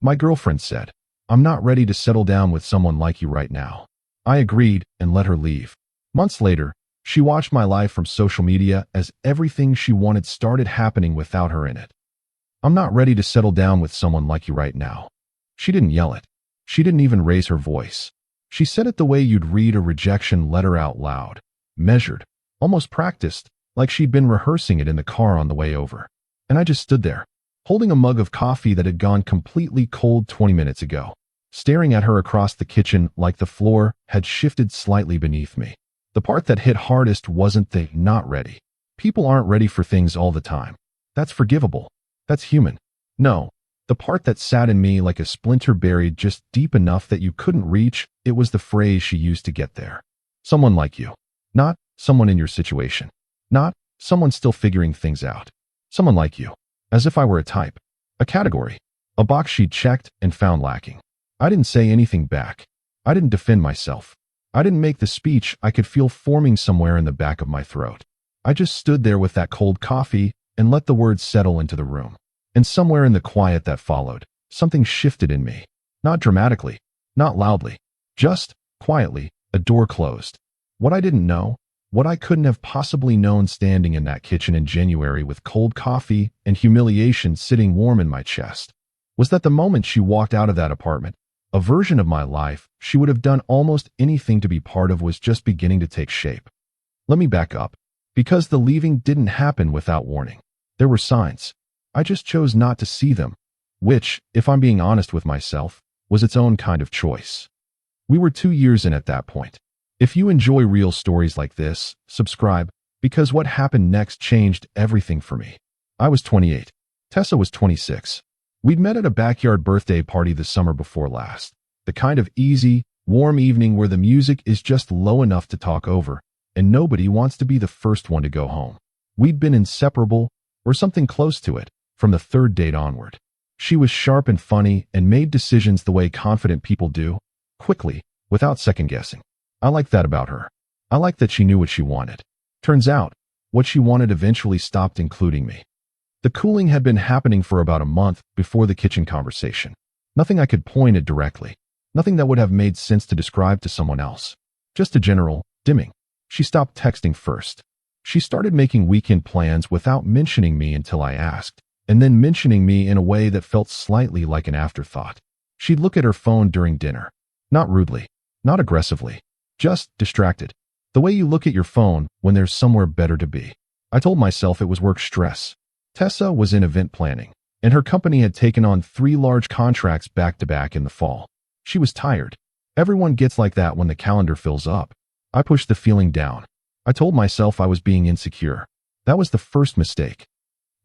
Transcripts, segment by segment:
My girlfriend said, "I'm not ready to settle down with someone like you right now." I agreed and let her leave. Months later, she watched my life from social media as everything she wanted started happening without her in it. "I'm not ready to settle down with someone like you right now." She didn't yell it. She didn't even raise her voice. She said it the way you'd read a rejection letter out loud, measured, almost practiced, like she'd been rehearsing it in the car on the way over. And I just stood there, holding a mug of coffee that had gone completely cold 20 minutes ago, staring at her across the kitchen like the floor had shifted slightly beneath me. The part that hit hardest wasn't the "not ready." People aren't ready for things all the time. That's forgivable. That's human. No, the part that sat in me like a splinter buried just deep enough that you couldn't reach, it was the phrase she used to get there. Someone like you. Not someone in your situation. Not someone still figuring things out. Someone like you. As if I were a type. A category. A box she'd checked and found lacking. I didn't say anything back. I didn't defend myself. I didn't make the speech I could feel forming somewhere in the back of my throat. I just stood there with that cold coffee and let the words settle into the room. And somewhere in the quiet that followed, something shifted in me. Not dramatically, not loudly, just quietly, a door closed. What I didn't know, what I couldn't have possibly known standing in that kitchen in January with cold coffee and humiliation sitting warm in my chest, was that the moment she walked out of that apartment, a version of my life she would have done almost anything to be part of was just beginning to take shape. Let me back up, because the leaving didn't happen without warning. There were signs. I just chose not to see them, which, if I'm being honest with myself, was its own kind of choice. We were 2 years in at that point. If you enjoy real stories like this, subscribe, because what happened next changed everything for me. I was 28. Tessa was 26. We'd met at a backyard birthday party the summer before last. The kind of easy, warm evening where the music is just low enough to talk over, and nobody wants to be the first one to go home. We'd been inseparable, or something close to it, from the third date onward. She was sharp and funny and made decisions the way confident people do, quickly, without second-guessing. I liked that about her. I liked that she knew what she wanted. Turns out, what she wanted eventually stopped including me. The cooling had been happening for about a month before the kitchen conversation. Nothing I could point at directly. Nothing that would have made sense to describe to someone else. Just a general dimming. She stopped texting first. She started making weekend plans without mentioning me until I asked, and then mentioning me in a way that felt slightly like an afterthought. She'd look at her phone during dinner. Not rudely. Not aggressively. Just distracted. The way you look at your phone when there's somewhere better to be. I told myself it was work stress. Tessa was in event planning, and her company had taken on 3 large contracts back-to-back in the fall. She was tired. Everyone gets like that when the calendar fills up. I pushed the feeling down. I told myself I was being insecure. That was the first mistake.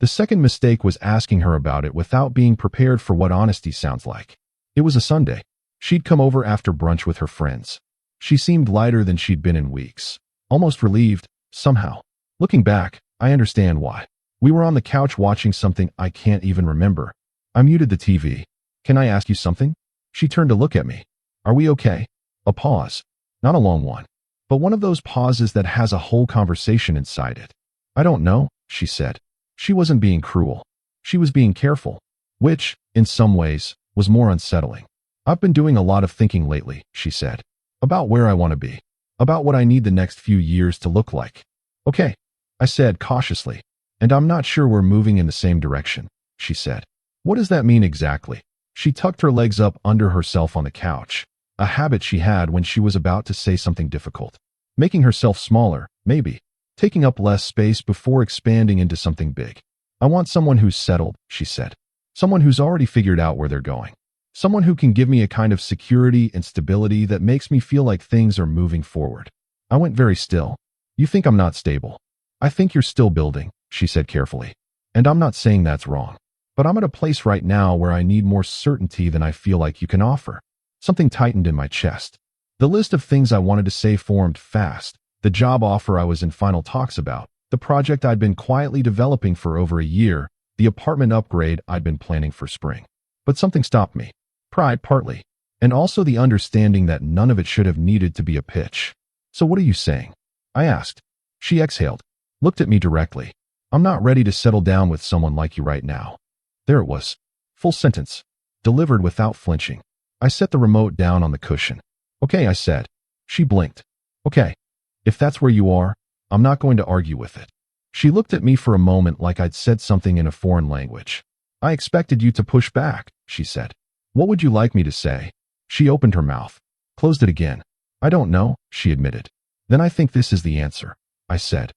The second mistake was asking her about it without being prepared for what honesty sounds like. It was a Sunday. She'd come over after brunch with her friends. She seemed lighter than she'd been in weeks. Almost relieved, somehow. Looking back, I understand why. We were on the couch watching something I can't even remember. I muted the TV. "Can I ask you something?" She turned to look at me. "Are we okay?" A pause. Not a long one, but one of those pauses that has a whole conversation inside it. "I don't know," she said. She wasn't being cruel. She was being careful, which, in some ways, was more unsettling. "I've been doing a lot of thinking lately," she said. "About where I want to be. About what I need the next few years to look like." "Okay," I said cautiously. "And I'm not sure we're moving in the same direction," she said. "What does that mean exactly?" She tucked her legs up under herself on the couch, a habit she had when she was about to say something difficult. Making herself smaller, maybe. Taking up less space before expanding into something big. "I want someone who's settled," she said. "Someone who's already figured out where they're going. Someone who can give me a kind of security and stability that makes me feel like things are moving forward." I went very still. "You think I'm not stable. I think you're still building," she said carefully. "And I'm not saying that's wrong. But I'm at a place right now where I need more certainty than I feel like you can offer." Something tightened in my chest. The list of things I wanted to say formed fast. The job offer I was in final talks about, the project I'd been quietly developing for over a year, the apartment upgrade I'd been planning for spring. But something stopped me. Pride, partly, and also the understanding that none of it should have needed to be a pitch. "So what are you saying?" I asked. She exhaled, looked at me directly. "I'm not ready to settle down with someone like you right now." There it was. Full sentence. delivered without flinching. I set the remote down on the cushion. Okay, I said. She blinked. Okay. If that's where you are, I'm not going to argue with it. She looked at me for a moment like I'd said something in a foreign language. I expected you to push back, she said. What would you like me to say? She opened her mouth, closed it again. I don't know, she admitted. Then I think this is the answer, I said.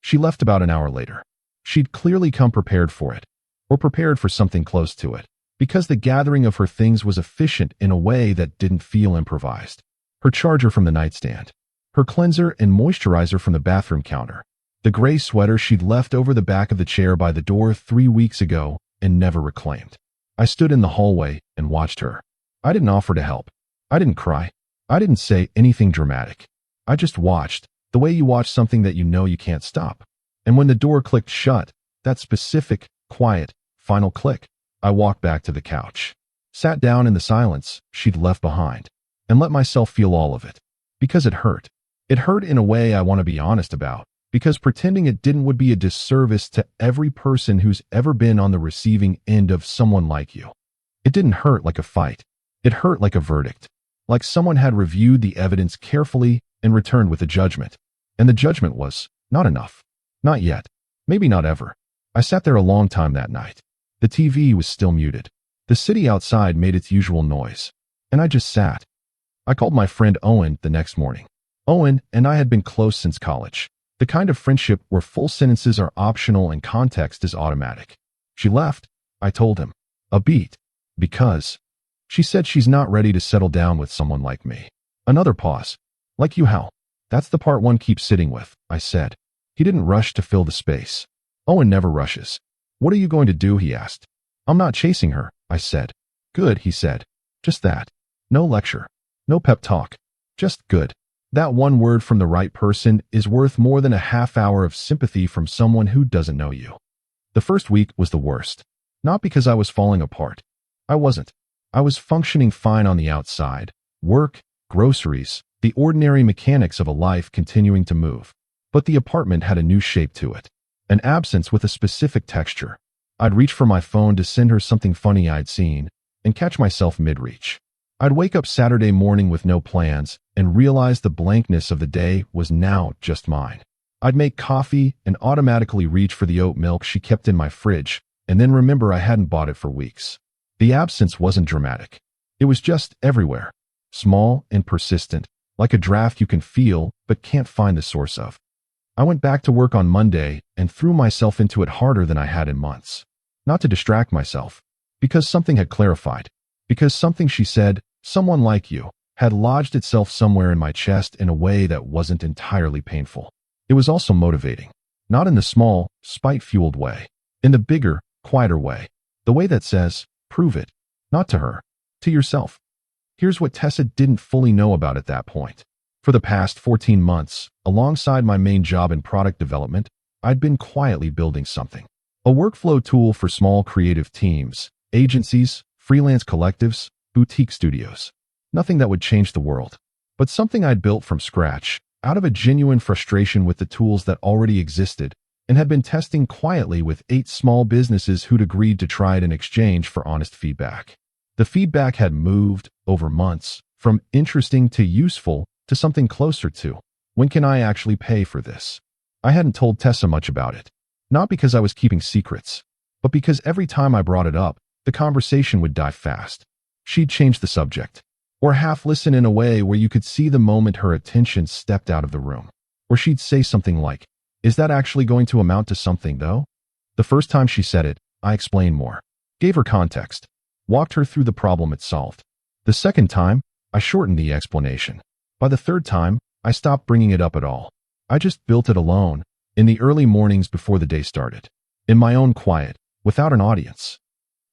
She left about an hour later. She'd clearly come prepared for it, or prepared for something close to it, because the gathering of her things was efficient in a way that didn't feel improvised. Her charger from the nightstand, her cleanser and moisturizer from the bathroom counter, the gray sweater she'd left over the back of the chair by the door 3 weeks ago and never reclaimed. I stood in the hallway and watched her. I didn't offer to help. I didn't cry. I didn't say anything dramatic. I just watched, the way you watch something that you know you can't stop. And when the door clicked shut, that specific, quiet, final click, I walked back to the couch, sat down in the silence she'd left behind, and let myself feel all of it. Because it hurt. It hurt in a way I want to be honest about, because pretending it didn't would be a disservice to every person who's ever been on the receiving end of someone like you. It didn't hurt like a fight. It hurt like a verdict. Like someone had reviewed the evidence carefully and returned with a judgment. And the judgment was, not enough. Not yet. Maybe not ever. I sat there a long time that night. The TV was still muted. The city outside made its usual noise. And I just sat. I called my friend Owen the next morning. Owen and I had been close since college. The kind of friendship where full sentences are optional and context is automatic. She left, I told him. A beat. Because. She said she's not ready to settle down with someone like me. Another pause. Like you, Hal. That's the part one keeps sitting with, I said. He didn't rush to fill the space. Owen never rushes. What are you going to do, he asked. I'm not chasing her, I said. Good, he said. Just that. No lecture. No pep talk. Just good. That one word from the right person is worth more than a half hour of sympathy from someone who doesn't know you. The first week was the worst. Not because I was falling apart. I wasn't. I was functioning fine on the outside. Work, groceries, the ordinary mechanics of a life continuing to move. But the apartment had a new shape to it. An absence with a specific texture. I'd reach for my phone to send her something funny I'd seen, and catch myself mid-reach. I'd wake up Saturday morning with no plans, and realize the blankness of the day was now just mine. I'd make coffee and automatically reach for the oat milk she kept in my fridge, and then remember I hadn't bought it for weeks. The absence wasn't dramatic. It was just everywhere. Small and persistent, like a draft you can feel but can't find the source of. I went back to work on Monday and threw myself into it harder than I had in months. Not to distract myself. Because something had clarified. Because something she said, someone like you, had lodged itself somewhere in my chest in a way that wasn't entirely painful. It was also motivating. Not in the small, spite-fueled way. In the bigger, quieter way. The way that says, prove it. Not to her. To yourself. Here's what Tessa didn't fully know about at that point. For the past 14 months, alongside my main job in product development, I'd been quietly building something. A workflow tool for small creative teams, agencies, freelance collectives, boutique studios. Nothing that would change the world, but something I'd built from scratch, out of a genuine frustration with the tools that already existed, and had been testing quietly with 8 small businesses who'd agreed to try it in exchange for honest feedback. The feedback had moved, over months, from interesting to useful to something closer to, when can I actually pay for this? I hadn't told Tessa much about it. Not because I was keeping secrets, but because every time I brought it up, the conversation would die fast. She'd change the subject, or half listen in a way where you could see the moment her attention stepped out of the room. Or she'd say something like, "Is that actually going to amount to something, though?" The first time she said it, I explained more, gave her context, walked her through the problem it solved. The second time, I shortened the explanation. By the third time, I stopped bringing it up at all. I just built it alone, in the early mornings before the day started. In my own quiet, without an audience.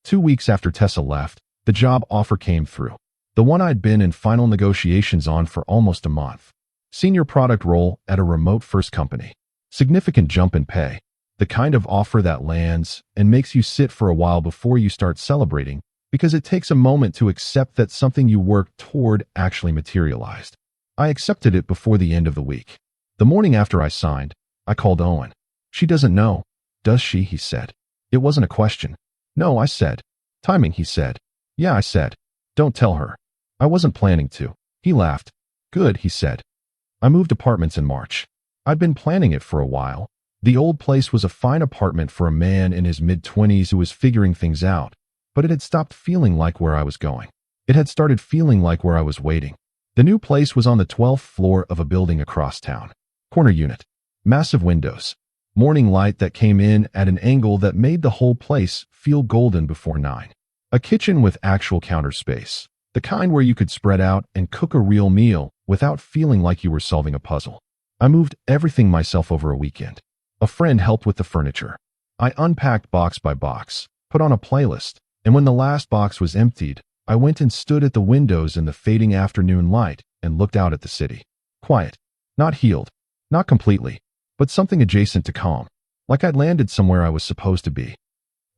2 weeks after Tessa left, the job offer came through. The one I'd been in final negotiations on for almost a month. Senior product role at a remote-first company. Significant jump in pay. The kind of offer that lands and makes you sit for a while before you start celebrating, because it takes a moment to accept that something you worked toward actually materialized. I accepted it before the end of the week. The morning after I signed, I called Owen. "She doesn't know, does she?" he said. It wasn't a question. "No," I said. "Timing," he said. Yeah, I said. Don't tell her. I wasn't planning to. He laughed. Good, he said. I moved apartments in March. I'd been planning it for a while. The old place was a fine apartment for a man in his mid-20s who was figuring things out, but it had stopped feeling like where I was going. It had started feeling like where I was waiting. The new place was on the 12th floor of a building across town. Corner unit. Massive windows. Morning light that came in at an angle that made the whole place feel golden before 9. A kitchen with actual counter space. The kind where you could spread out and cook a real meal without feeling like you were solving a puzzle. I moved everything myself over a weekend. A friend helped with the furniture. I unpacked box by box, put on a playlist, and when the last box was emptied, I went and stood at the windows in the fading afternoon light and looked out at the city. Quiet. Not healed. Not completely. But something adjacent to calm. Like I'd landed somewhere I was supposed to be.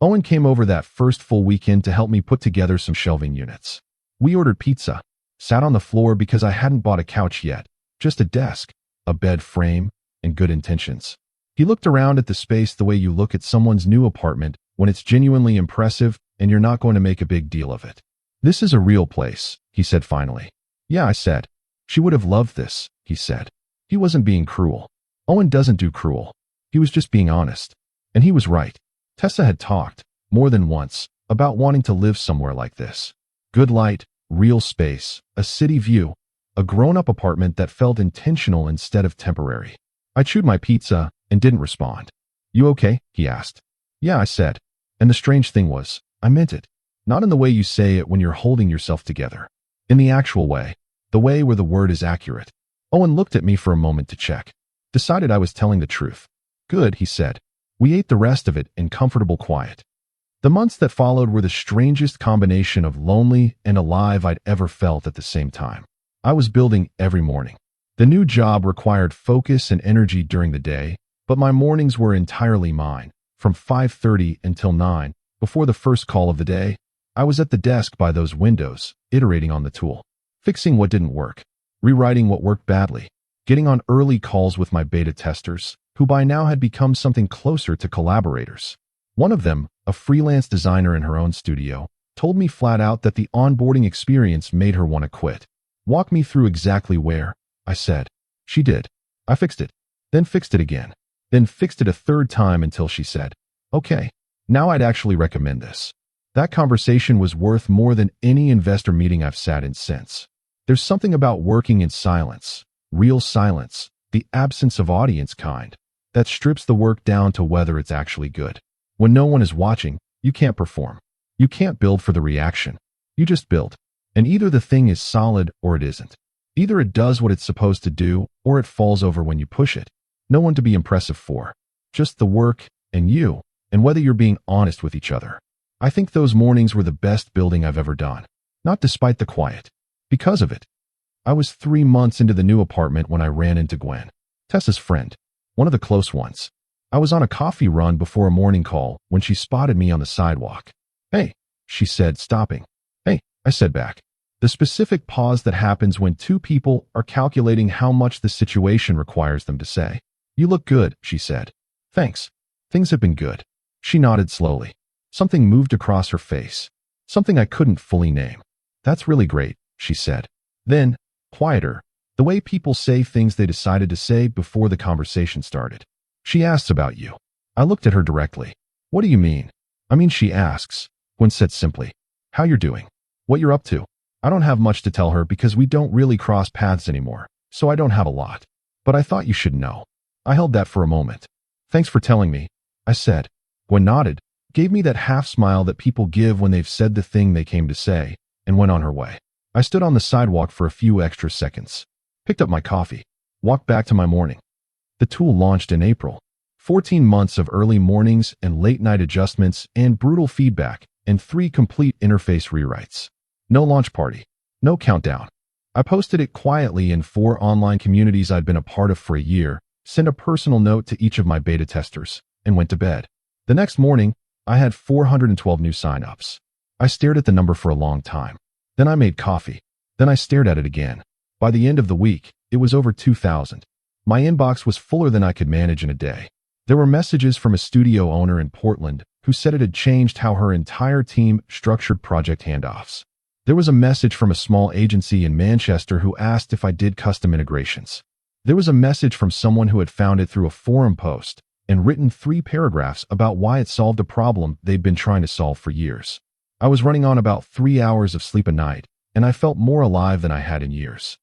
Owen came over that first full weekend to help me put together some shelving units. We ordered pizza. Sat on the floor because I hadn't bought a couch yet. Just a desk, a bed frame, and good intentions. He looked around at the space the way you look at someone's new apartment when it's genuinely impressive and you're not going to make a big deal of it. This is a real place, he said finally. Yeah, I said. She would have loved this, he said. He wasn't being cruel. Owen doesn't do cruel. He was just being honest. And he was right. Tessa had talked, more than once, about wanting to live somewhere like this. Good light, real space, a city view, a grown-up apartment that felt intentional instead of temporary. I chewed my pizza and didn't respond. You okay? He asked. Yeah, I said. And the strange thing was, I meant it. Not in the way you say it when you're holding yourself together. In the actual way. The way where the word is accurate. Owen looked at me for a moment to check. Decided I was telling the truth. Good, he said. We ate the rest of it in comfortable quiet. The months that followed were the strangest combination of lonely and alive I'd ever felt at the same time. I was building every morning. The new job required focus and energy during the day, but my mornings were entirely mine. From 5:30 until 9, before the first call of the day, I was at the desk by those windows, iterating on the tool. Fixing what didn't work. Rewriting what worked badly. Getting on early calls with my beta testers, who by now had become something closer to collaborators. One of them, a freelance designer in her own studio, told me flat out that the onboarding experience made her want to quit. Walk me through exactly where, I said. She did. I fixed it. Then fixed it again. Then fixed it a third time until she said, okay, now I'd actually recommend this. That conversation was worth more than any investor meeting I've sat in since. There's something about working in silence, real silence, the absence of audience kind, that strips the work down to whether it's actually good. When no one is watching, you can't perform. You can't build for the reaction. You just build. And either the thing is solid or it isn't. Either it does what it's supposed to do or it falls over when you push it. No one to be impressive for. Just the work and you, and whether you're being honest with each other. I think those mornings were the best building I've ever done. Not despite the quiet. Because of it. I was 3 months into the new apartment when I ran into Gwen, Tessa's friend, one of the close ones. I was on a coffee run before a morning call when she spotted me on the sidewalk. Hey, she said, stopping. Hey, I said back. The specific pause that happens when two people are calculating how much the situation requires them to say. You look good, she said. Thanks. Things have been good. She nodded slowly. Something moved across her face. Something I couldn't fully name. That's really great, she said. Then, quieter, the way people say things they decided to say before the conversation started. She asks about you. I looked at her directly. What do you mean? I mean, she asks. Gwen said simply. How you're doing. What you're up to. I don't have much to tell her because we don't really cross paths anymore, so I don't have a lot. But I thought you should know. I held that for a moment. Thanks for telling me, I said. Gwen nodded, gave me that half smile that people give when they've said the thing they came to say, and went on her way. I stood on the sidewalk for a few extra seconds, picked up my coffee, walked back to my morning. The tool launched in April. 14 months of early mornings and late-night adjustments and brutal feedback, and 3 complete interface rewrites. No launch party. No countdown. I posted it quietly in 4 online communities I'd been a part of for a year, sent a personal note to each of my beta testers, and went to bed. The next morning, I had 412 new signups. I stared at the number for a long time. Then I made coffee. Then I stared at it again. By the end of the week, it was over 2,000. My inbox was fuller than I could manage in a day. There were messages from a studio owner in Portland who said it had changed how her entire team structured project handoffs. There was a message from a small agency in Manchester who asked if I did custom integrations. There was a message from someone who had found it through a forum post and written 3 paragraphs about why it solved a problem they'd been trying to solve for years. I was running on about 3 hours of sleep a night, and I felt more alive than I had in years.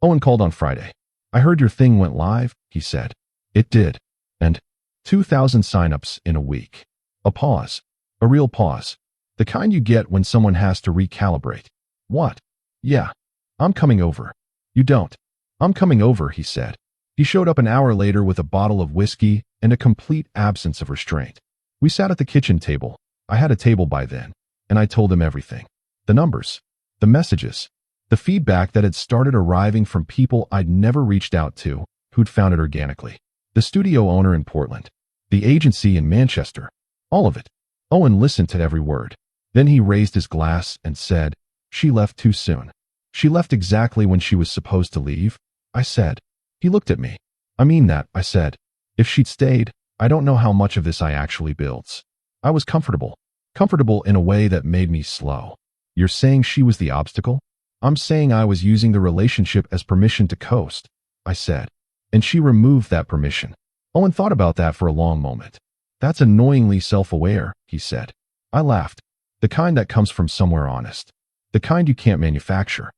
Owen called on Friday. "I heard your thing went live," he said. "It did. And 2,000 signups in a week." A pause. A real pause. The kind you get when someone has to recalibrate. "What?" "Yeah. I'm coming over." "You don't." "I'm coming over," he said. He showed up an hour later with a bottle of whiskey and a complete absence of restraint. We sat at the kitchen table. I had a table by then, and I told him everything. The numbers. The messages. The feedback that had started arriving from people I'd never reached out to, who'd found it organically. The studio owner in Portland. The agency in Manchester. All of it. Owen listened to every word. Then he raised his glass and said, "She left too soon." "She left exactly when she was supposed to leave," I said. He looked at me. "I mean that," I said. "If she'd stayed, I don't know how much of this I actually builds." I was comfortable. Comfortable in a way that made me slow. "You're saying she was the obstacle?" "I'm saying I was using the relationship as permission to coast," I said. "And she removed that permission." Owen thought about that for a long moment. "That's annoyingly self-aware," he said. I laughed. "The kind that comes from somewhere honest. The kind you can't manufacture."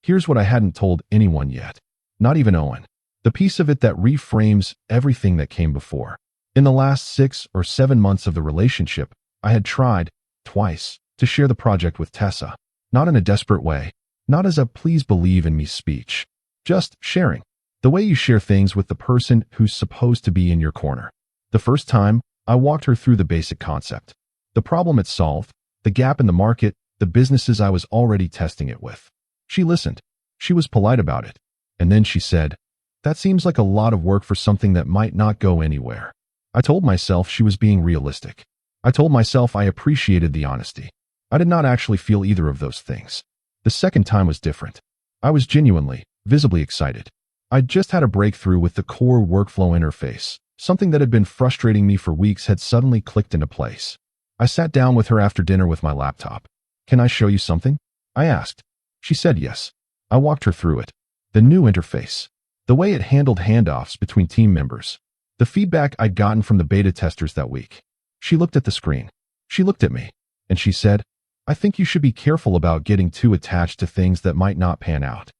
Here's what I hadn't told anyone yet. Not even Owen. The piece of it that reframes everything that came before. In the last 6 or 7 months of the relationship, I had tried, twice, to share the project with Tessa. Not in a desperate way. Not as a "please believe in me" speech. Just sharing. The way you share things with the person who's supposed to be in your corner. The first time, I walked her through the basic concept. The problem it solved, the gap in the market, the businesses I was already testing it with. She listened. She was polite about it. And then she said, "That seems like a lot of work for something that might not go anywhere." I told myself she was being realistic. I told myself I appreciated the honesty. I did not actually feel either of those things. The second time was different. I was genuinely, visibly excited. I'd just had a breakthrough with the core workflow interface. Something that had been frustrating me for weeks had suddenly clicked into place. I sat down with her after dinner with my laptop. "Can I show you something?" I asked. She said yes. I walked her through it. The new interface. The way it handled handoffs between team members. The feedback I'd gotten from the beta testers that week. She looked at the screen. She looked at me. And she said, "I think you should be careful about getting too attached to things that might not pan out."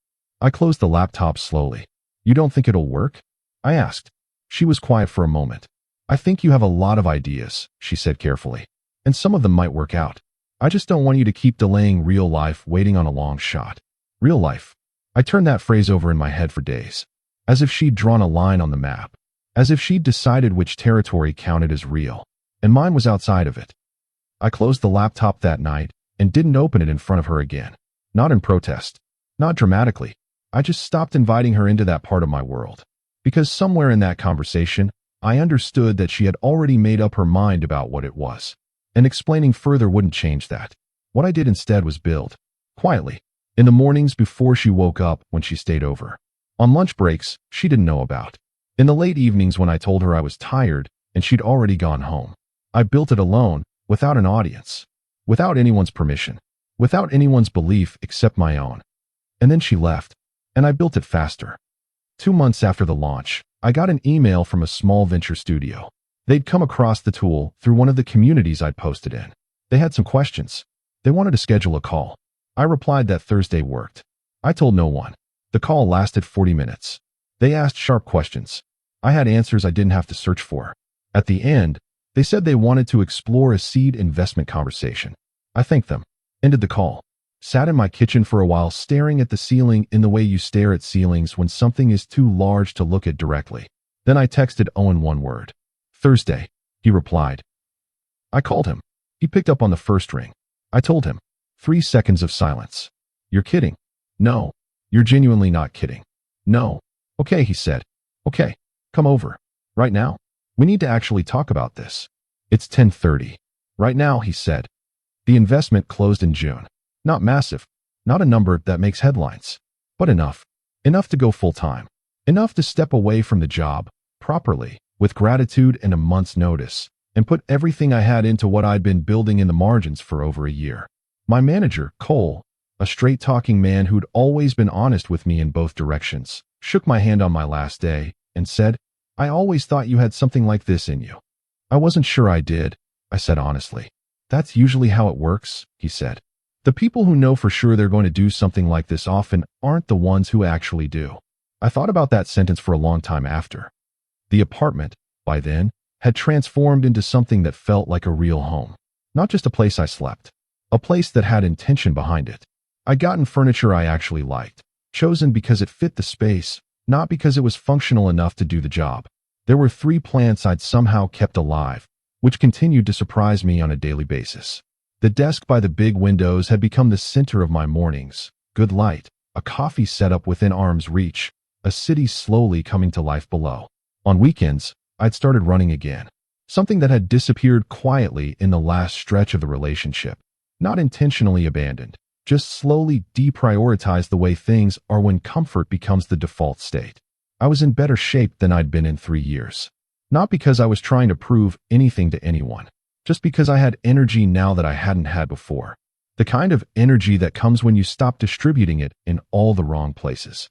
I closed the laptop slowly. "You don't think it'll work?" I asked. She was quiet for a moment. "I think you have a lot of ideas," she said carefully. "And some of them might work out. I just don't want you to keep delaying real life waiting on a long shot." Real life. I turned that phrase over in my head for days. As if she'd drawn a line on the map. As if she'd decided which territory counted as real. And mine was outside of it. I closed the laptop that night and didn't open it in front of her again. Not in protest. Not dramatically. I just stopped inviting her into that part of my world. Because somewhere in that conversation, I understood that she had already made up her mind about what it was. And explaining further wouldn't change that. What I did instead was build. Quietly. In the mornings before she woke up when she stayed over. On lunch breaks she didn't know about. In the late evenings when I told her I was tired and she'd already gone home. I built it alone, without an audience. Without anyone's permission. Without anyone's belief except my own. And then she left. And I built it faster. 2 months after the launch, I got an email from a small venture studio. They'd come across the tool through one of the communities I'd posted in. They had some questions. They wanted to schedule a call. I replied that Thursday worked. I told no one. The call lasted 40 minutes. They asked sharp questions. I had answers I didn't have to search for. At the end, they said they wanted to explore a seed investment conversation. I thanked them. Ended the call. Sat in my kitchen for a while staring at the ceiling in the way you stare at ceilings when something is too large to look at directly. Then I texted Owen one word. "Thursday," he replied. I called him. He picked up on the first ring. I told him. 3 seconds of silence. "You're kidding." "No." "You're genuinely not kidding." "No." "Okay," he said. "Okay. Come over. Right now. We need to actually talk about this." "It's 10:30. Right now," he said. The investment closed in June. Not massive. Not a number that makes headlines. But enough. Enough to go full-time. Enough to step away from the job, properly, with gratitude and a month's notice, and put everything I had into what I'd been building in the margins for over a year. My manager, Qley, a straight-talking man who'd always been honest with me in both directions, shook my hand on my last day and said, "I always thought you had something like this in you." "I wasn't sure I did," I said honestly. "That's usually how it works," he said. "The people who know for sure they're going to do something like this often aren't the ones who actually do." I thought about that sentence for a long time after. The apartment, by then, had transformed into something that felt like a real home. Not just a place I slept. A place that had intention behind it. I'd gotten furniture I actually liked, chosen because it fit the space, not because it was functional enough to do the job. There were 3 plants I'd somehow kept alive, which continued to surprise me on a daily basis. The desk by the big windows had become the center of my mornings. Good light, a coffee setup within arm's reach, a city slowly coming to life below. On weekends, I'd started running again. Something that had disappeared quietly in the last stretch of the relationship. Not intentionally abandoned, just slowly deprioritized the way things are when comfort becomes the default state. I was in better shape than I'd been in 3 years. Not because I was trying to prove anything to anyone, just because I had energy now that I hadn't had before. The kind of energy that comes when you stop distributing it in all the wrong places.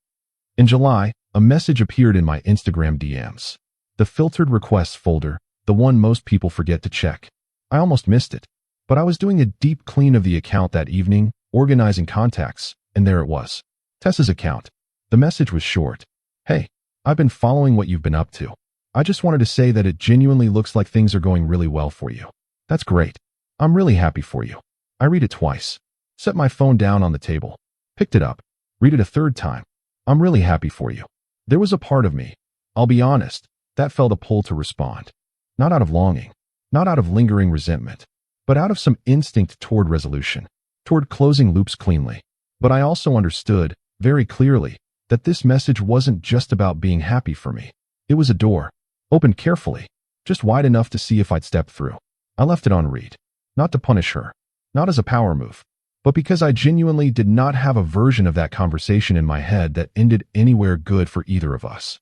In July, a message appeared in my Instagram DMs. The filtered requests folder, the one most people forget to check. I almost missed it, but I was doing a deep clean of the account that evening, organizing contacts, and there it was. Tessa's account. The message was short. "Hey, I've been following what you've been up to. I just wanted to say that it genuinely looks like things are going really well for you. That's great. I'm really happy for you." I read it twice. Set my phone down on the table. Picked it up. Read it a 3rd time. "I'm really happy for you." There was a part of me, I'll be honest, that felt a pull to respond. Not out of longing, not out of lingering resentment, but out of some instinct toward resolution, toward closing loops cleanly. But I also understood, very clearly, that this message wasn't just about being happy for me. It was a door, opened carefully, just wide enough to see if I'd step through. I left it on read, not to punish her, not as a power move, but because I genuinely did not have a version of that conversation in my head that ended anywhere good for either of us.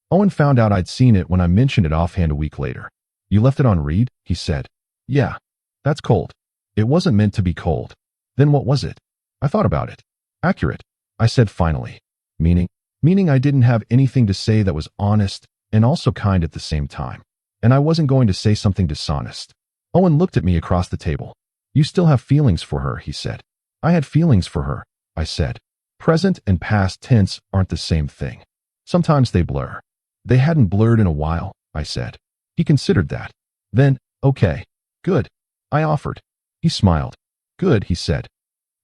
Owen found out I'd seen it when I mentioned it offhand a week later. "You left it on read?" he said. "Yeah, that's cold." "It wasn't meant to be cold." "Then what was it?" I thought about it. "Accurate," I said finally. Meaning I didn't have anything to say that was honest and also kind at the same time. And I wasn't going to say something dishonest. Owen looked at me across the table. "You still have feelings for her," he said. "I had feelings for her," I said. Present and past tense aren't the same thing. Sometimes they blur. "They hadn't blurred in a while," I said. He considered that. Then, "Okay, good," I offered. He smiled. "Good," he said.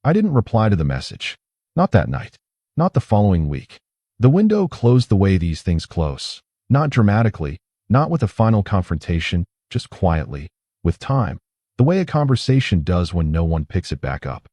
I didn't reply to the message. Not that night. Not the following week. The window closed the way these things close. Not dramatically, not with a final confrontation, just quietly, with time, the way a conversation does when no one picks it back up.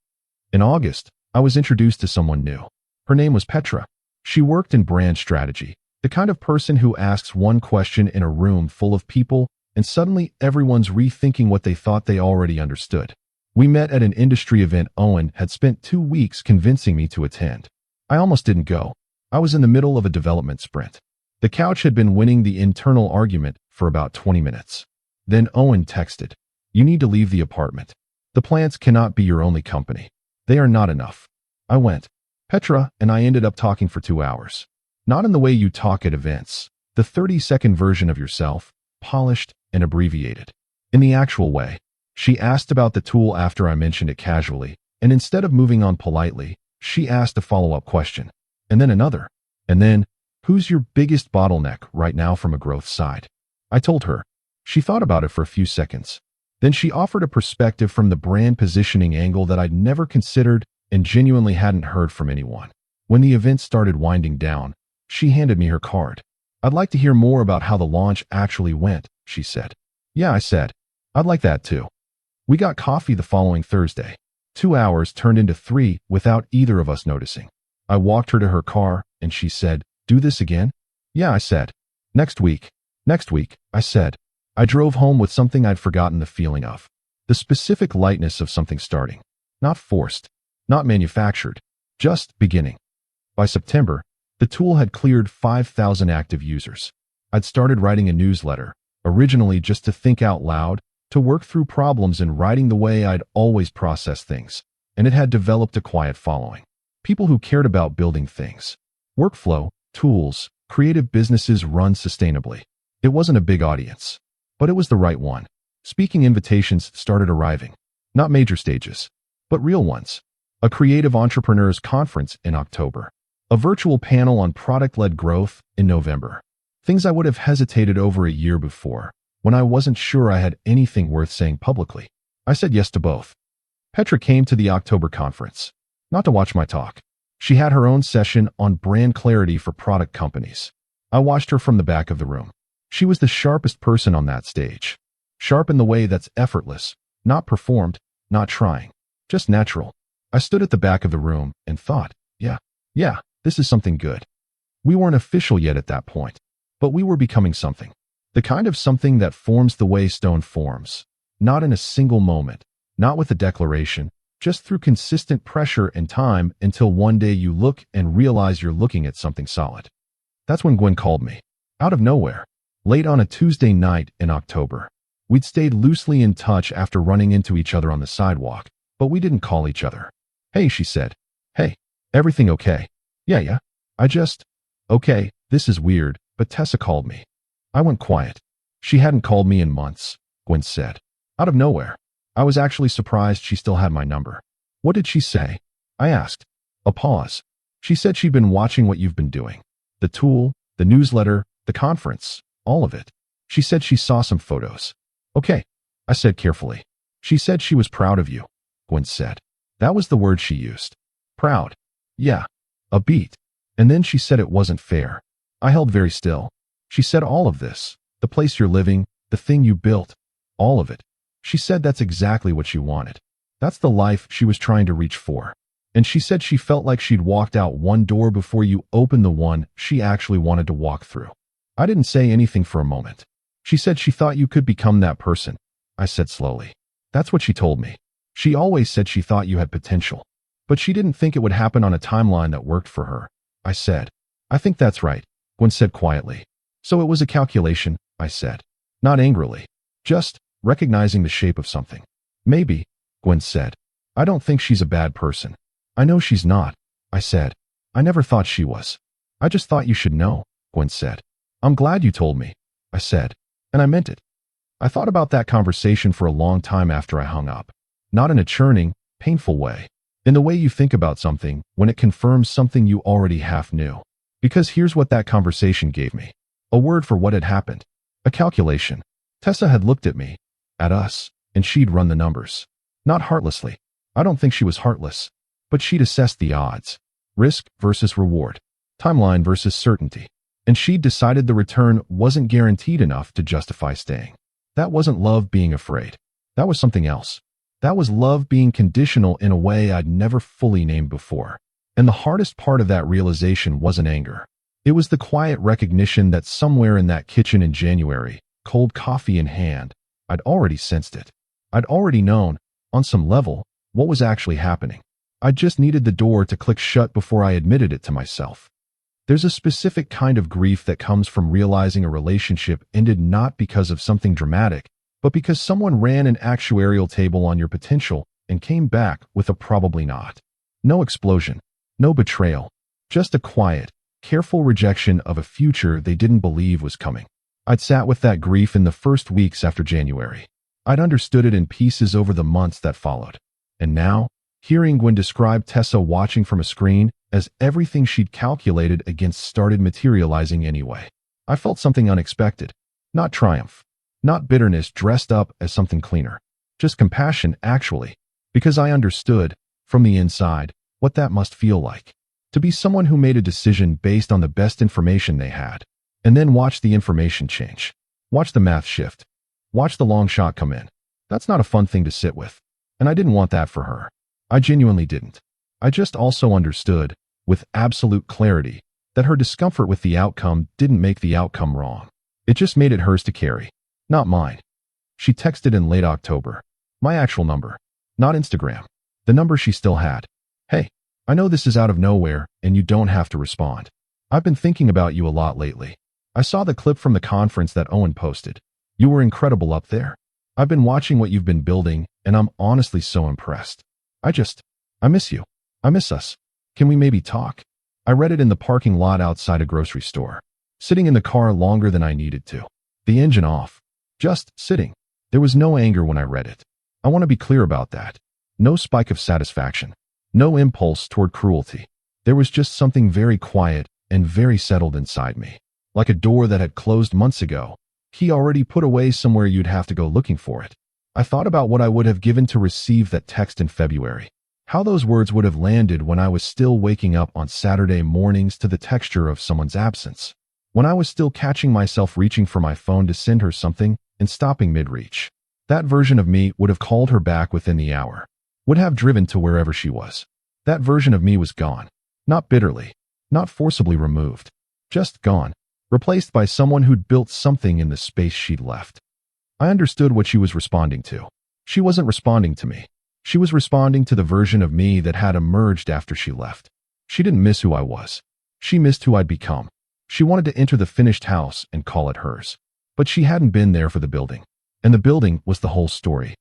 In August, I was introduced to someone new. Her name was Petra. She worked in brand strategy, the kind of person who asks one question in a room full of people and suddenly everyone's rethinking what they thought they already understood. We met at an industry event Owen had spent 2 weeks convincing me to attend. I almost didn't go. I was in the middle of a development sprint. The couch had been winning the internal argument for about 20 minutes. Then Owen texted, "You need to leave the apartment. The plants cannot be your only company. They are not enough." I went. Petra and I ended up talking for 2 hours. Not in the way you talk at events, the 30-second version of yourself, polished and abbreviated. In the actual way. She asked about the tool after I mentioned it casually, and instead of moving on politely, she asked a follow-up question. And then another. And then, "Who's your biggest bottleneck right now from a growth side?" I told her. She thought about it for a few seconds. Then she offered a perspective from the brand positioning angle that I'd never considered and genuinely hadn't heard from anyone. When the event started winding down, she handed me her card. "I'd like to hear more about how the launch actually went," she said. "Yeah," I said. "I'd like that too." We got coffee the following Thursday. 2 hours turned into 3 without either of us noticing. I walked her to her car, and she said, "Do this again?" "Yeah," I said. Next week, I said. I drove home with something I'd forgotten the feeling of. The specific lightness of something starting. Not forced. Not manufactured. Just beginning. By September, the tool had cleared 5,000 active users. I'd started writing a newsletter, originally just to think out loud, to work through problems and writing the way I'd always processed things, and it had developed a quiet following. People who cared about building things. Workflow, tools, creative businesses run sustainably. It wasn't a big audience, but it was the right one. Speaking invitations started arriving. Not major stages, but real ones. A creative entrepreneurs conference in October. A virtual panel on product-led growth in November. Things I would have hesitated over a year before, when I wasn't sure I had anything worth saying publicly. I said yes to both. Petra came to the October conference, not to watch my talk. She had her own session on brand clarity for product companies. I watched her from the back of the room. She was the sharpest person on that stage. Sharp in the way that's effortless, not performed, not trying, just natural. I stood at the back of the room and thought, yeah, this is something good. We weren't official yet at that point, but we were becoming something. The kind of something that forms the way stone forms, not in a single moment, not with a declaration, just through consistent pressure and time until one day you look and realize you're looking at something solid. That's when Gwen called me, out of nowhere, late on a Tuesday night in October. We'd stayed loosely in touch after running into each other on the sidewalk, but we didn't call each other. Hey, she said. Hey, everything okay? Yeah. Okay, this is weird, but Tessa called me. I went quiet. She hadn't called me in months, Gwen said. Out of nowhere. I was actually surprised she still had my number. What did she say? I asked. A pause. She said she'd been watching what you've been doing. The tool, the newsletter, the conference, all of it. She said she saw some photos. Okay, I said carefully. She said she was proud of you, Gwen said. That was the word she used. Proud. Yeah. A beat. And then she said it wasn't fair. I held very still. She said all of this, the place you're living, the thing you built, all of it. She said that's exactly what she wanted. That's the life she was trying to reach for. And she said she felt like she'd walked out one door before you opened the one she actually wanted to walk through. I didn't say anything for a moment. She said she thought you could become that person. I said slowly. That's what she told me. She always said she thought you had potential, but she didn't think it would happen on a timeline that worked for her. I said. I think that's right, Gwen said quietly. So it was a calculation, I said. Not angrily. Just recognizing the shape of something. Maybe, Gwen said. I don't think she's a bad person. I know she's not, I said. I never thought she was. I just thought you should know, Gwen said. I'm glad you told me, I said. And I meant it. I thought about that conversation for a long time after I hung up. Not in a churning, painful way. In the way you think about something when it confirms something you already half knew. Because here's what that conversation gave me. A word for what had happened. A calculation. Tessa had looked at me, at us, and she'd run the numbers. Not heartlessly. I don't think she was heartless. But she'd assessed the odds. Risk versus reward. Timeline versus certainty. And she'd decided the return wasn't guaranteed enough to justify staying. That wasn't love being afraid. That was something else. That was love being conditional in a way I'd never fully named before. And the hardest part of that realization wasn't anger. It was the quiet recognition that somewhere in that kitchen in January, cold coffee in hand, I'd already sensed it. I'd already known, on some level, what was actually happening. I just needed the door to click shut before I admitted it to myself. There's a specific kind of grief that comes from realizing a relationship ended not because of something dramatic, but because someone ran an actuarial table on your potential and came back with a probably not. No explosion, no betrayal, just a quiet, careful rejection of a future they didn't believe was coming. I'd sat with that grief in the first weeks after January. I'd understood it in pieces over the months that followed. And now, hearing Gwen describe Tessa watching from a screen as everything she'd calculated against started materializing anyway, I felt something unexpected. Not triumph. Not bitterness dressed up as something cleaner. Just compassion, actually. Because I understood, from the inside, what that must feel like. To be someone who made a decision based on the best information they had. And then watch the information change. Watch the math shift. Watch the long shot come in. That's not a fun thing to sit with. And I didn't want that for her. I genuinely didn't. I just also understood, with absolute clarity, that her discomfort with the outcome didn't make the outcome wrong. It just made it hers to carry. Not mine. She texted in late October. My actual number. Not Instagram. The number she still had. Hey, I know this is out of nowhere and you don't have to respond. I've been thinking about you a lot lately. I saw the clip from the conference that Owen posted. You were incredible up there. I've been watching what you've been building, and I'm honestly so impressed. I miss you. I miss us. Can we maybe talk? I read it in the parking lot outside a grocery store, sitting in the car longer than I needed to. The engine off. Just sitting. There was no anger when I read it. I want to be clear about that. No spike of satisfaction. No impulse toward cruelty. There was just something very quiet and very settled inside me. Like a door that had closed months ago. Key already put away somewhere you'd have to go looking for it. I thought about what I would have given to receive that text in February. How those words would have landed when I was still waking up on Saturday mornings to the texture of someone's absence. When I was still catching myself reaching for my phone to send her something and stopping mid-reach. That version of me would have called her back within the hour. Would have driven to wherever she was. That version of me was gone. Not bitterly. Not forcibly removed. Just gone. Replaced by someone who'd built something in the space she'd left. I understood what she was responding to. She wasn't responding to me. She was responding to the version of me that had emerged after she left. She didn't miss who I was. She missed who I'd become. She wanted to enter the finished house and call it hers. But she hadn't been there for the building. And the building was the whole story.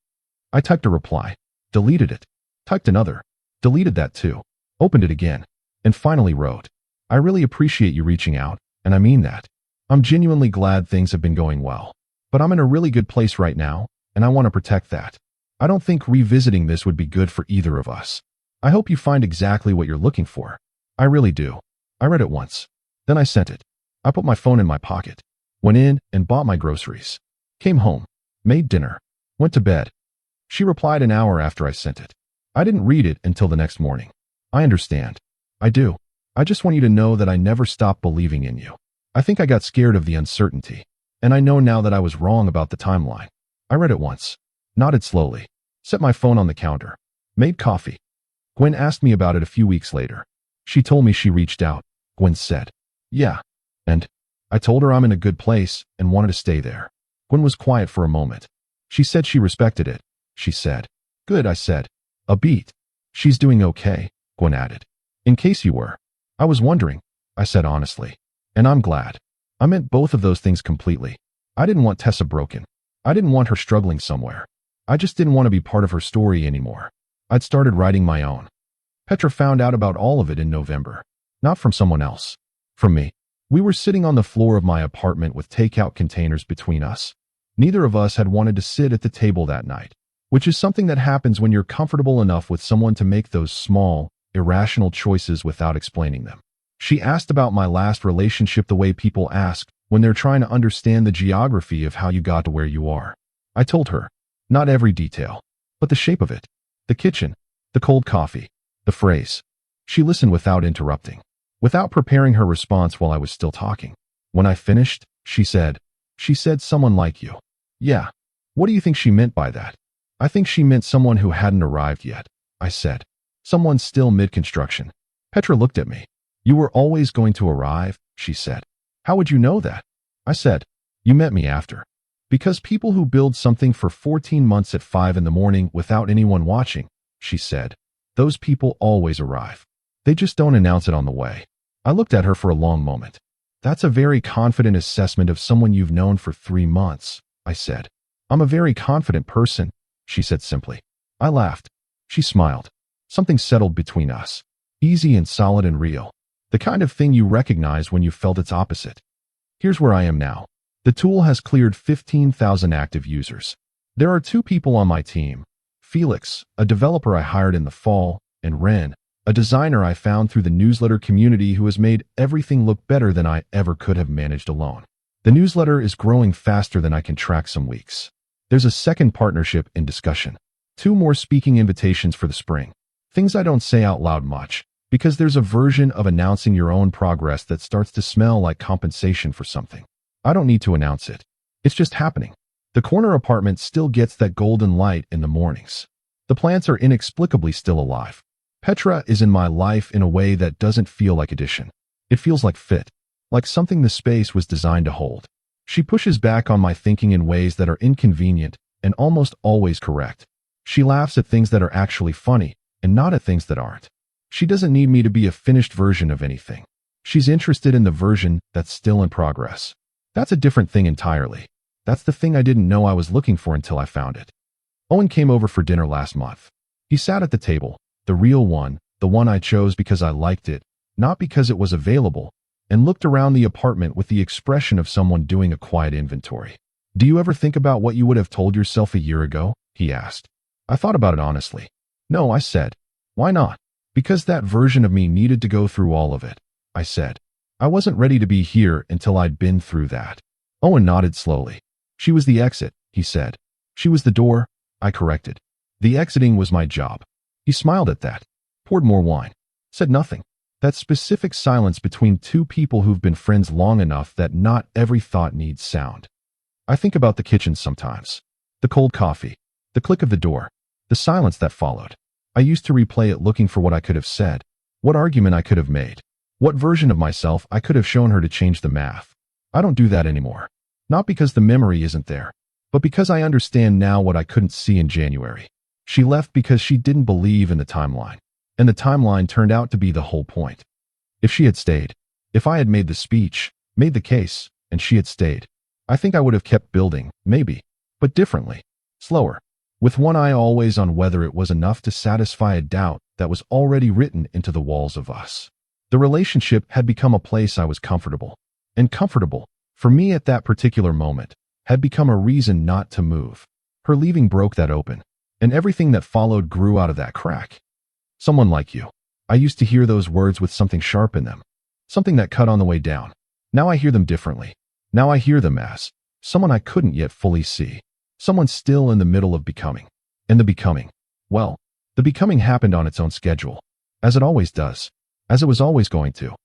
I typed a reply. Deleted it. Typed another. Deleted that too. Opened it again. And finally wrote, I really appreciate you reaching out, and I mean that. I'm genuinely glad things have been going well. But I'm in a really good place right now, and I want to protect that. I don't think revisiting this would be good for either of us. I hope you find exactly what you're looking for. I really do. I read it once. Then I sent it. I put my phone in my pocket. Went in and bought my groceries. Came home. Made dinner. Went to bed. She replied an hour after I sent it. I didn't read it until the next morning. I understand. I do. I just want you to know that I never stopped believing in you. I think I got scared of the uncertainty. And I know now that I was wrong about the timeline. I read it once. Nodded slowly. Set my phone on the counter. Made coffee. Gwen asked me about it a few weeks later. She told me she reached out. Gwen said, yeah. And I told her I'm in a good place and wanted to stay there. Gwen was quiet for a moment. She said she respected it. She said, good, I said. A beat. She's doing okay, Gwen added. In case you were. I was wondering, I said honestly. And I'm glad. I meant both of those things completely. I didn't want Tessa broken. I didn't want her struggling somewhere. I just didn't want to be part of her story anymore. I'd started writing my own. Petra found out about all of it in November. Not from someone else. From me. We were sitting on the floor of my apartment with takeout containers between us. Neither of us had wanted to sit at the table that night, which is something that happens when you're comfortable enough with someone to make those small, irrational choices without explaining them. She asked about my last relationship the way people ask when they're trying to understand the geography of how you got to where you are. I told her, not every detail, but the shape of it, the kitchen, the cold coffee, the phrase. She listened without interrupting, without preparing her response while I was still talking. When I finished, she said someone like you. Yeah. What do you think she meant by that? I think she meant someone who hadn't arrived yet, I said. Someone still mid-construction. Petra looked at me. You were always going to arrive, she said. How would you know that? I said, you met me after. Because people who build something for 14 months at 5 in the morning without anyone watching, she said, those people always arrive. They just don't announce it on the way. I looked at her for a long moment. That's a very confident assessment of someone you've known for 3 months, I said. I'm a very confident person, she said simply. I laughed. She smiled. Something settled between us. Easy and solid and real. The kind of thing you recognize when you felt its opposite. Here's where I am now. The tool has cleared 15,000 active users. There are 2 people on my team. Felix, a developer I hired in the fall, and Ren, a designer I found through the newsletter community who has made everything look better than I ever could have managed alone. The newsletter is growing faster than I can track some weeks. There's a second partnership in discussion. 2 more speaking invitations for the spring. Things I don't say out loud much, because there's a version of announcing your own progress that starts to smell like compensation for something. I don't need to announce it. It's just happening. The corner apartment still gets that golden light in the mornings. The plants are inexplicably still alive. Petra is in my life in a way that doesn't feel like addition. It feels like fit, like something the space was designed to hold. She pushes back on my thinking in ways that are inconvenient and almost always correct. She laughs at things that are actually funny and not at things that aren't. She doesn't need me to be a finished version of anything. She's interested in the version that's still in progress. That's a different thing entirely. That's the thing I didn't know I was looking for until I found it. Owen came over for dinner last month. He sat at the table, the real one, the one I chose because I liked it, not because it was available, and looked around the apartment with the expression of someone doing a quiet inventory. "Do you ever think about what you would have told yourself a year ago?" he asked. I thought about it honestly. "No," I said. "Why not?" "Because that version of me needed to go through all of it," I said. "I wasn't ready to be here until I'd been through that." Owen nodded slowly. "She was the exit," he said. "She was the door," I corrected. "The exiting was my job." He smiled at that, poured more wine, said nothing. That specific silence between two people who've been friends long enough that not every thought needs sound. I think about the kitchen sometimes. The cold coffee, the click of the door, the silence that followed. I used to replay it looking for what I could have said, what argument I could have made, what version of myself I could have shown her to change the math. I don't do that anymore. Not because the memory isn't there, but because I understand now what I couldn't see in January. She left because she didn't believe in the timeline, and the timeline turned out to be the whole point. If she had stayed, if I had made the speech, made the case, and she had stayed, I think I would have kept building, maybe, but differently, slower, with one eye always on whether it was enough to satisfy a doubt that was already written into the walls of us. The relationship had become a place I was comfortable, and comfortable, for me at that particular moment, had become a reason not to move. Her leaving broke that open, and everything that followed grew out of that crack. Someone like you. I used to hear those words with something sharp in them, something that cut on the way down. Now I hear them differently. Now I hear them as someone I couldn't yet fully see, someone still in the middle of becoming. And the becoming, well, the becoming happened on its own schedule, as it always does, as it was always going to.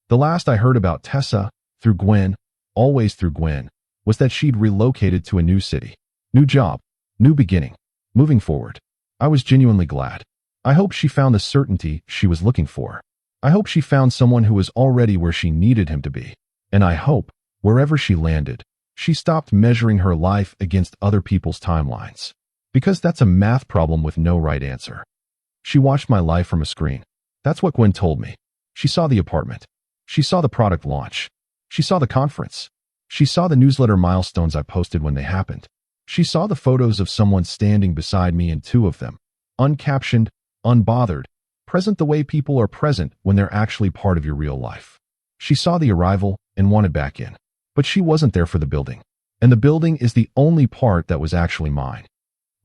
The last I heard about Tessa, through Gwen, always through Gwen, was that she'd relocated to a new city, new job, new beginning, moving forward. I was genuinely glad. I hope she found the certainty she was looking for. I hope she found someone who was already where she needed him to be. And I hope, wherever she landed, she stopped measuring her life against other people's timelines. Because that's a math problem with no right answer. She watched my life from a screen. That's what Gwen told me. She saw the apartment. She saw the product launch. She saw the conference. She saw the newsletter milestones I posted when they happened. She saw the photos of someone standing beside me in two of them, uncaptioned, unbothered, present the way people are present when they're actually part of your real life. She saw the arrival and wanted back in. But she wasn't there for the building. And the building is the only part that was actually mine.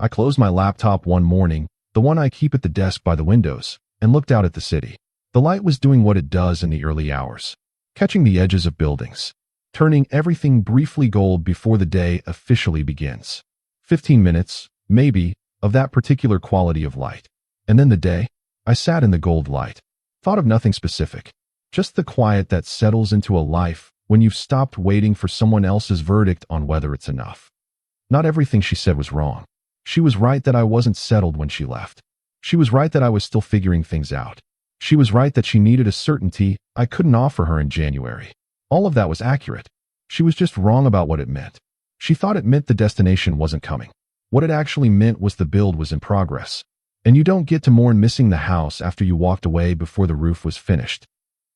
I closed my laptop one morning, the one I keep at the desk by the windows, and looked out at the city. The light was doing what it does in the early hours, catching the edges of buildings, turning everything briefly gold before the day officially begins. 15 minutes, maybe, of that particular quality of light. And then the day, I sat in the gold light, thought of nothing specific, just the quiet that settles into a life when you've stopped waiting for someone else's verdict on whether it's enough. Not everything she said was wrong. She was right that I wasn't settled when she left. She was right that I was still figuring things out. She was right that she needed a certainty I couldn't offer her in January. All of that was accurate. She was just wrong about what it meant. She thought it meant the destination wasn't coming. What it actually meant was the build was in progress. And you don't get to mourn missing the house after you walked away before the roof was finished.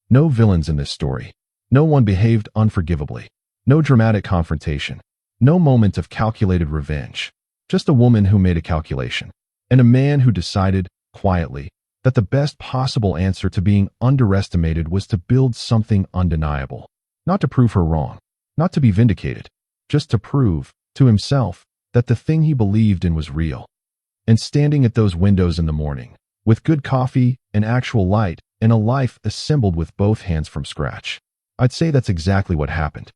No villains in this story. No one behaved unforgivably. No dramatic confrontation. No moment of calculated revenge. Just a woman who made a calculation. And a man who decided, quietly, that the best possible answer to being underestimated was to build something undeniable. Not to prove her wrong. Not to be vindicated. Just to prove, to himself, that the thing he believed in was real. And standing at those windows in the morning, with good coffee and actual light, and a life assembled with both hands from scratch. I'd say that's exactly what happened.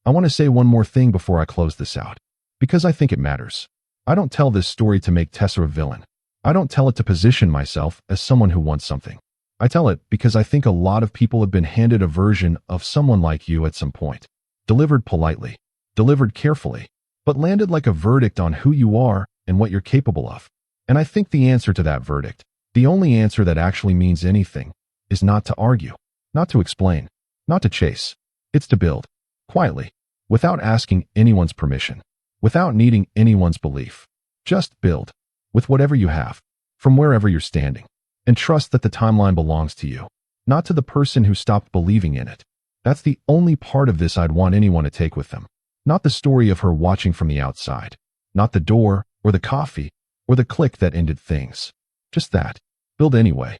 I want to say one more thing before I close this out, because I think it matters. I don't tell this story to make Tessa a villain. I don't tell it to position myself as someone who wants something. I tell it because I think a lot of people have been handed a version of someone like you at some point. Delivered politely, delivered carefully, but landed like a verdict on who you are and what you're capable of. And I think the answer to that verdict, the only answer that actually means anything, is not to argue, not to explain, not to chase. It's to build, quietly, without asking anyone's permission, without needing anyone's belief. Just build, with whatever you have, from wherever you're standing, and trust that the timeline belongs to you, not to the person who stopped believing in it. That's the only part of this I'd want anyone to take with them. Not the story of her watching from the outside. Not the door, or the coffee, or the click that ended things. Just that. Build anyway.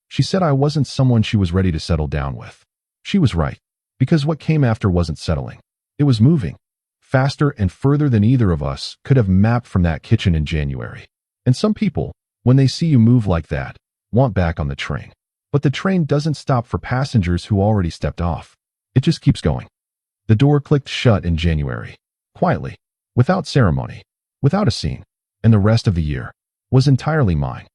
She said I wasn't someone she was ready to settle down with. She was right. Because what came after wasn't settling. It was moving. Faster and further than either of us could have mapped from that kitchen in January. And some people, when they see you move like that, want back on the train. But the train doesn't stop for passengers who already stepped off. It just keeps going. The door clicked shut in January. Quietly. Without ceremony. Without a scene. And the rest of the year was entirely mine.